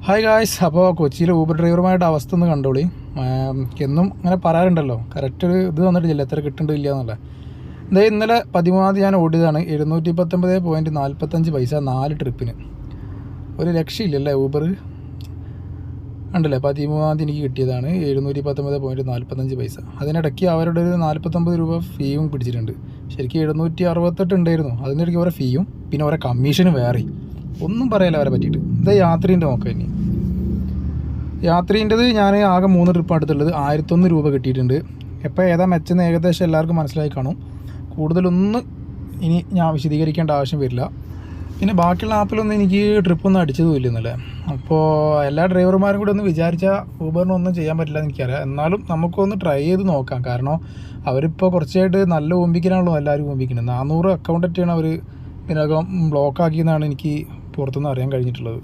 Hi guys, അപ്പോൾ കൊച്ചിയിൽ Uber ഡ്രൈവർമാരുടെ അവസ്ഥ ഒന്ന് കണ്ടോളി. എന്നും അങ്ങനെ പറയാറുണ്ടല്ലോ, കറക്റ്റ് ഒരു ഇത് വന്നിട്ടില്ല, എത്ര കിട്ടുന്നില്ല എന്നുള്ള. ഇതേ ഇന്നലെ 13 ഞാൻ ഓടിയതാണ് 719.45 പൈസ 4 ട്രിപ്പിന്. ഒരു രക്ഷയില്ലല്ലേ ഊബർ. ഉണ്ടല്ലേ, 13 എനിക്ക് കിട്ടിയതാണ് 719.45 പൈസ. അതിനിടയ്ക്ക് അവരുടെ ഒരു 49 രൂപ ഫീയും പിടിച്ചിട്ടുണ്ട്. ശരിക്കും 768 ഉണ്ടായിരുന്നു. അതിനിടയ്ക്ക് ഓരോ ഫീയും പിന്നെ ഓരോ കമ്മീഷനും വേറെ. ഒന്നും പറയാല്ല അവരെ പറ്റിയിട്ട്. ഇതാ യാത്രീൻ്റെ നോക്കാം. ഇനി യാത്രീൻ്റെത് ഞാൻ ആകെ 3 ട്രിപ്പ് അടുത്തുള്ളത് 1001 രൂപ കിട്ടിയിട്ടുണ്ട്. എപ്പോൾ ഏതാ മെച്ചെന്ന് ഏകദേശം എല്ലാവർക്കും മനസ്സിലായി കാണും. കൂടുതലൊന്നും ഇനി ഞാൻ വിശദീകരിക്കേണ്ട ആവശ്യം വരില്ല. പിന്നെ ബാക്കിയുള്ള ആപ്പിലൊന്നും എനിക്ക് ട്രിപ്പൊന്നും അടിച്ചതും ഇല്ലെന്നല്ലേ. അപ്പോൾ എല്ലാ ഡ്രൈവർമാരും കൂടെ ഒന്ന് വിചാരിച്ചാൽ ഊബറിനൊന്നും ചെയ്യാൻ പറ്റില്ല എന്ന് എനിക്കറിയാം. എന്നാലും നമുക്കൊന്ന് ട്രൈ ചെയ്ത് നോക്കാം. കാരണം അവരിപ്പോൾ കുറച്ചായിട്ട് നല്ല ഓമ്പിക്കനാണല്ലോ എല്ലാവരും ഓമ്പിക്കുന്നത്. 400 അക്കൗണ്ടറ്റാണ് അവർ ഇതിനകം ബ്ലോക്ക് ആക്കിയെന്നാണ് എനിക്ക് പുറത്തുനിന്ന് അറിയാൻ കഴിഞ്ഞിട്ടുള്ളത്.